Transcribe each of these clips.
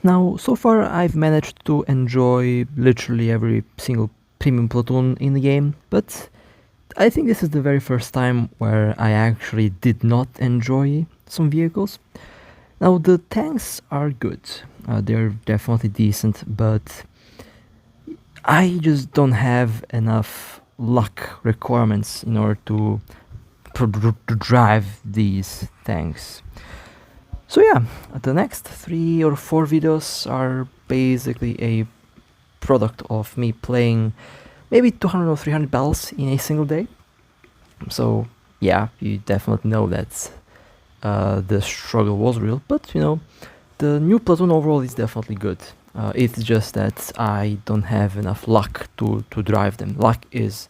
Now, so far I've managed to enjoy literally every single premium platoon in the game, but I think this is the very first time where I actually did not enjoy some vehicles. Now, the tanks are good, they're definitely decent, but I just don't have enough luck requirements in order to drive these tanks. So yeah, the next 3 or 4 videos are basically a product of me playing maybe 200 or 300 battles in a single day. So yeah, you definitely know that the struggle was real, but you know, the new Platoon overall is definitely good. It's just that I don't have enough luck to drive them. Luck is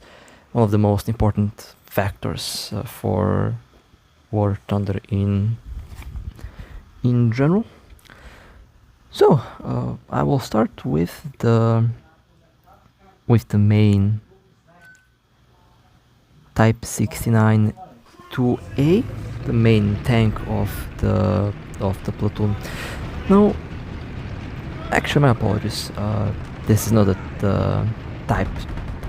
one of the most important factors for War Thunder in general. So I will start with the main Type 69-2A, the main tank of the platoon. Now, actually, my apologies. This is not the Type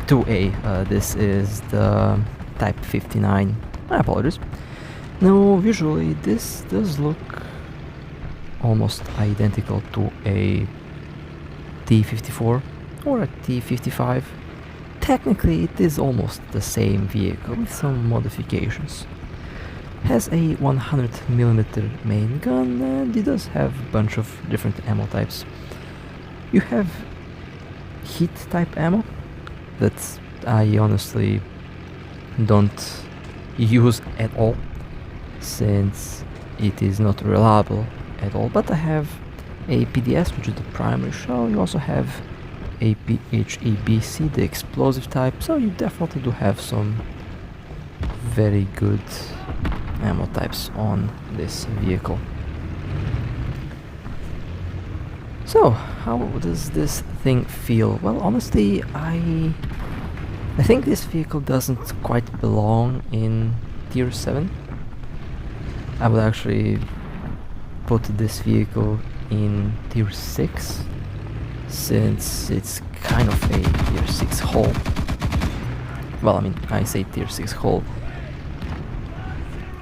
2A. This is the Type 59. My apologies. Now, visually, this does look almost identical to a T-54 or a T-55. Technically, it is almost the same vehicle with some modifications. Has a 100mm main gun, and it does have a bunch of different ammo types. You have heat type ammo that I honestly don't use at all, since it is not reliable at all, but I have a PDS, which is the primary shell. You also have a PHEBC, the explosive type, so you definitely do have some very good ammo types on this vehicle. So, how does this thing feel? Well, honestly, I think this vehicle doesn't quite belong in tier 7. I would actually put this vehicle in tier 6, since it's kind of a tier 6 hull. Well, I mean, I say tier 6 hull.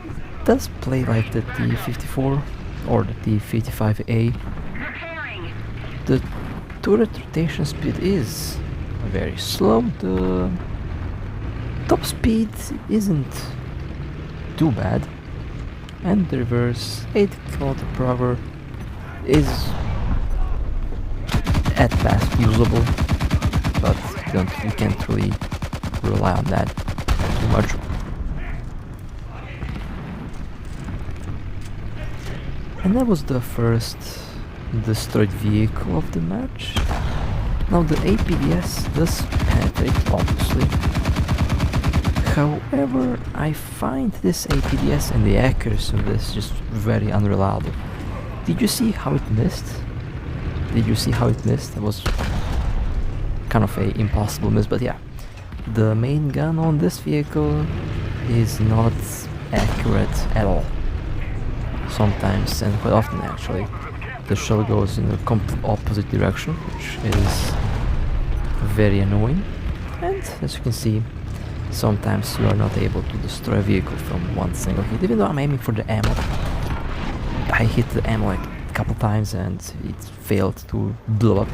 It does play like the T-54 or the T-55A. The turret rotation speed is very slow. The top speed isn't too bad, and the reverse 8 km/h is at best usable, but you can't really rely on that too much. And that was the first destroyed vehicle of the match. Now the APDS does penetrate, obviously. However, I find this APDS and the accuracy of this just very unreliable. Did you see how it missed? Did you see how it missed? It was kind of a impossible miss, but yeah. The main gun on this vehicle is not accurate at all. Sometimes, and quite often actually, the shell goes in the complete opposite direction, which is very annoying. And as you can see, sometimes you are not able to destroy a vehicle from one single hit. Even though I'm aiming for the ammo, I hit the ammo like a couple times and it failed to blow up.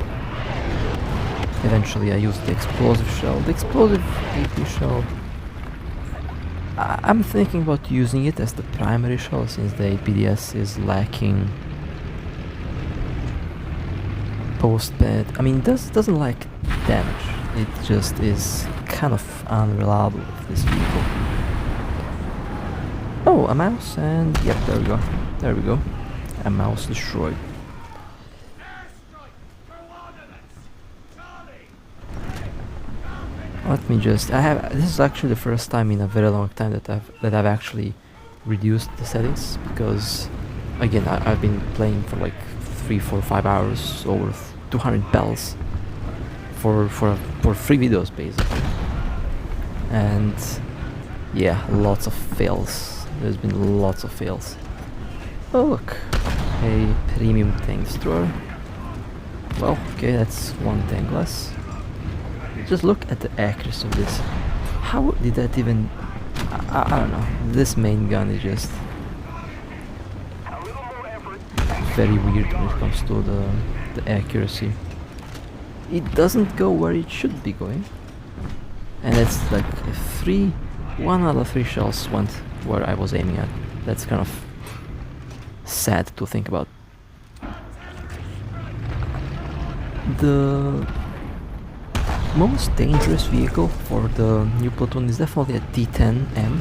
Eventually I used the explosive shell. The explosive AP shell, I'm thinking about using it as the primary shell, since the APDS is lacking post-bed. I mean, it doesn't lack damage, it just is kind of unreliable with this vehicle. Oh, a mouse, and yep, there we go, a mouse destroyed. Let me just, this is actually the first time in a very long time that I've actually reduced the settings, because again, I've been playing for like 3, 4, 5 hours, over 200 bells for 3 videos basically, and yeah, lots of fails. There's been lots of fails. Oh look, a premium tank destroyer. Well, okay, that's one tank less. Just look at the accuracy of this. How did that even... I don't know. This main gun is just very weird when it comes to the accuracy. It doesn't go where it should be going. And it's like one out of 3 shells went where I was aiming at. That's kind of sad to think about. The most dangerous vehicle for the new Platoon is definitely a T-10M.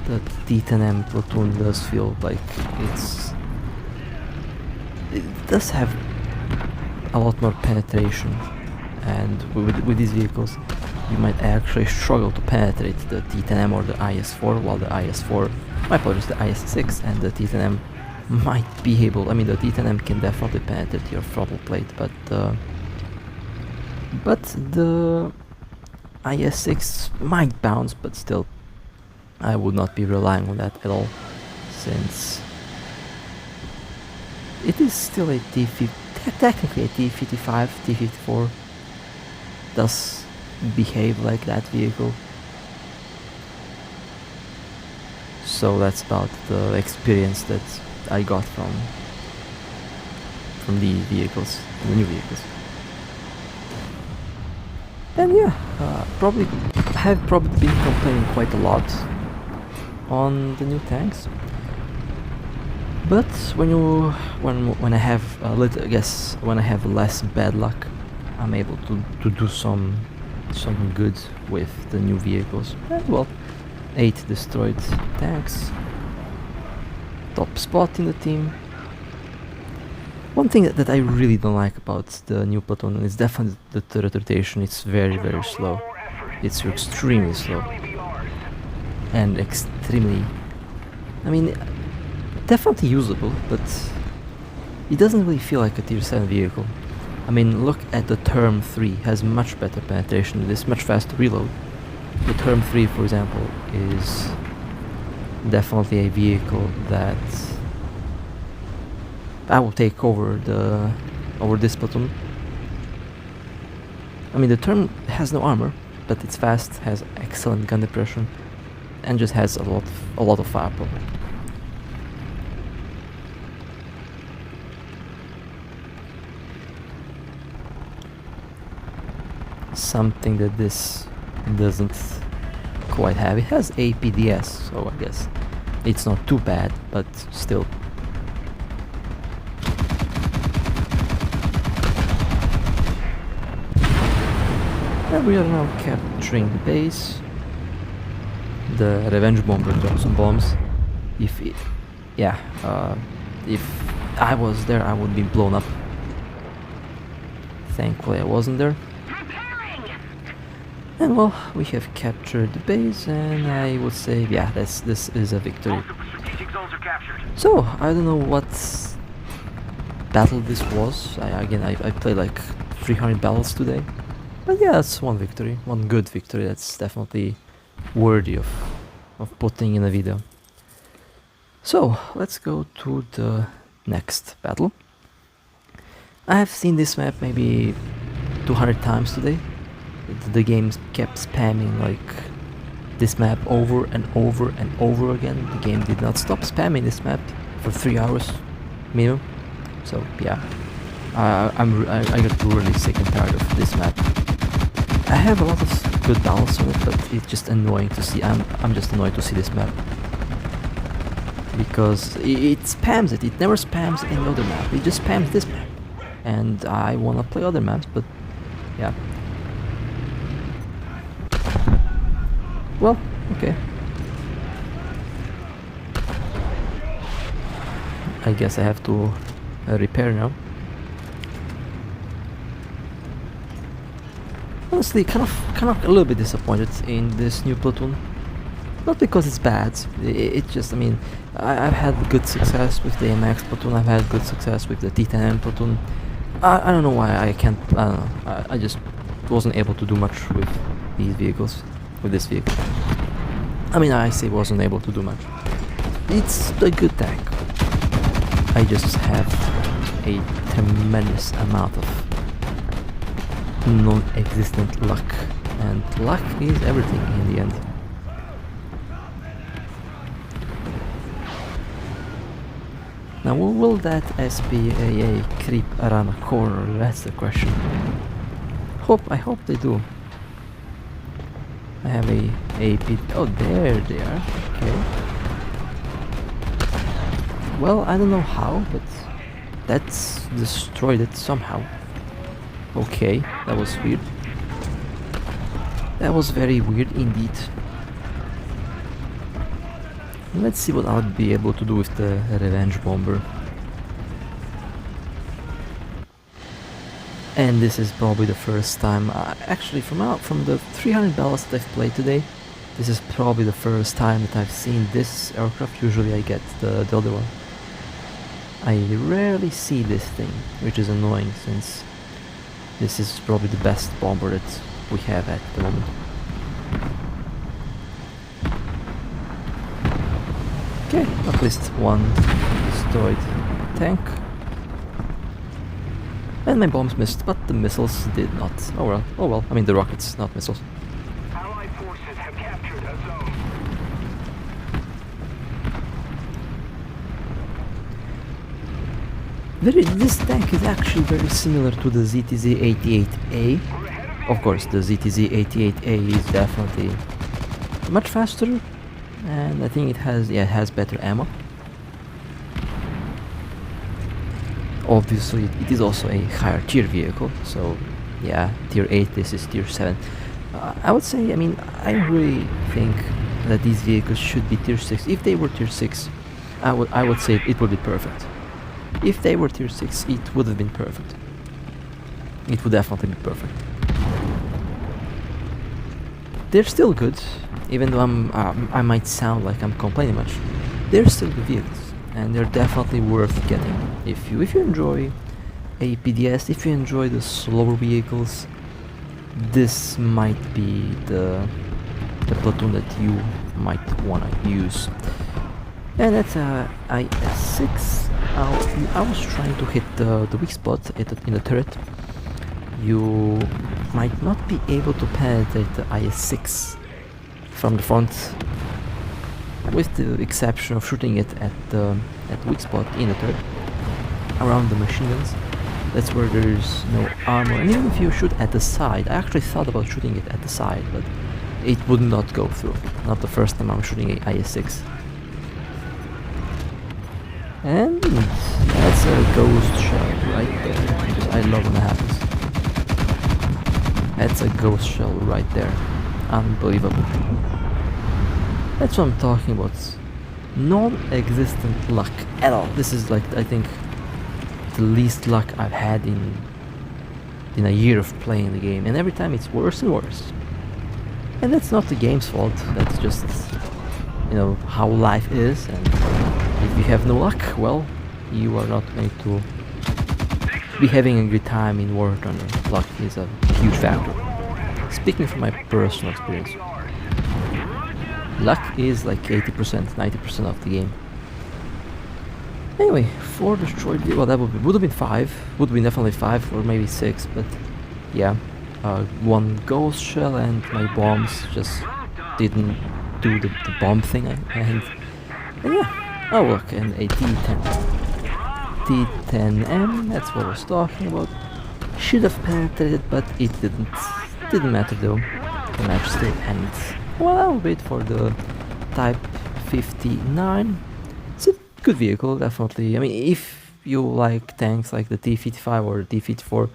The T-10M Platoon does feel like it does have a lot more penetration, and with these vehicles you might actually struggle to penetrate the T-10M or the IS-4, while the IS-4, my apologies, the IS-6 and the T-10M might be able, I mean the T-10M can definitely penetrate your throttle plate, but the IS-6 might bounce, but still I would not be relying on that at all, since it is still a technically a T-55, T-54 does behave like that vehicle. So that's about the experience that I got from these vehicles, the new vehicles. And yeah, I have probably been complaining quite a lot on the new tanks. But when I have I guess when I have less bad luck, I'm able to do some good with the new vehicles. And well, 8 destroyed tanks, top spot in the team. One thing that I really don't like about the new Platoon is definitely the turret rotation. It's very slow. It's extremely slow and extremely, I mean, definitely usable, but it doesn't really feel like a tier 7 vehicle. I mean, look at the Term 3, has much better penetration, it is much faster reload. The Term 3, for example, is definitely a vehicle that I will take over this Platoon. I mean, the Term has no armor, but it's fast, has excellent gun depression, and just has a lot of firepower. Something that this doesn't quite have. It has APDS, so I guess it's not too bad, but still. And we are now capturing the base. The revenge bomber drops some bombs. If I was there, I would be blown up. Thankfully, I wasn't there. And well, we have captured the base, and I would say, yeah, this is a victory. So, I don't know what battle this was. I played like 300 battles today. But yeah, that's one victory, one good victory. That's definitely worthy of putting in a video. So, let's go to the next battle. I have seen this map maybe 200 times today. The game kept spamming like this map over and over and over again. The game did not stop spamming this map for 3 hours minimum. So yeah, I got really sick and tired of this map. I have a lot of good battles on it, but it's just annoying to see. I'm just annoyed to see this map because it spams it. It never spams any other map. It just spams this map, and I wanna play other maps, but yeah. Well, okay. I guess I have to repair now. Honestly, kind of a little bit disappointed in this new Platoon. Not because it's bad. It just, I mean, I've had good success with the MX Platoon. I've had good success with the T-10M Platoon. I don't know why I can't. I don't know. I just wasn't able to do much with these vehicles. With this vehicle. I mean, I say wasn't able to do much. It's a good tank. I just have a tremendous amount of non-existent luck, and luck is everything in the end. Now, will that SPAA creep around a corner? That's the question. I hope they do. I have a AP. Oh, there they are. Okay. Well, I don't know how, but that's destroyed it somehow. Okay, that was weird. That was very weird indeed. Let's see what I'll be able to do with the revenge bomber. And this is probably the first time, actually from the 300 battles that I've played today, this is probably the first time that I've seen this aircraft. Usually I get the other one. I rarely see this thing, which is annoying since this is probably the best bomber that we have at the moment. Okay, at least one destroyed tank. And my bombs missed, but the missiles did not. Oh well, I mean the rockets, not missiles. Allied forces have captured a zone. This tank is actually very similar to the ZTZ-88A. Of course, the ZTZ-88A is definitely much faster, and I think it has better ammo. Obviously, it is also a higher tier vehicle, so yeah, tier 8, this is tier 7. I would say, I mean, I really think that these vehicles should be tier 6. If they were tier 6, I would say it would be perfect. If they were tier 6, it would have been perfect. It would definitely be perfect. They're still good, even though I might sound like I'm complaining much. They're still good vehicles, and they're definitely worth getting. If you enjoy a PDS, if you enjoy the slower vehicles, this might be the platoon that you might wanna use. And that's IS-6. I was trying to hit the weak spot in the turret. You might not be able to penetrate the IS-6 from the front, with the exception of shooting it at the weak spot in the turret, around the machine guns. That's where there's no armor. And even if you shoot at the side, I actually thought about shooting it at the side, but it would not go through. Not the first time I'm shooting a IS-6. And that's a ghost shell right there, because I love when that happens. That's a ghost shell right there. Unbelievable. That's what I'm talking about. Non-existent luck at all. This is like, I think, the least luck I've had in a year of playing the game, and every time it's worse and worse. And that's not the game's fault, that's just, you know, how life is, and if you have no luck, well, you are not going to be having a good time in War Thunder. Luck is a huge factor. Speaking from my personal experience, luck is like 80%, 90% of the game. Anyway, 4 destroyed, well, that would have been 5, would have been definitely 5 or maybe 6, but yeah, 1 ghost shell and my bombs just didn't do the bomb thing, and yeah. Oh look, and a T-10M, that's what I was talking about. Should have penetrated, but it didn't. Didn't matter though. The match still ends. Well, I'll wait for the Type 59. It's a good vehicle, definitely. I mean, if you like tanks like the T-55 or the T-54,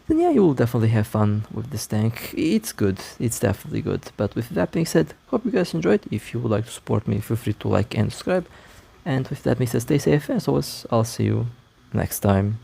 then yeah, you will definitely have fun with this tank. It's good, it's definitely good. But with that being said, hope you guys enjoyed. If you would like to support me, feel free to like and subscribe. And with that being said, stay safe, as always, I'll see you next time.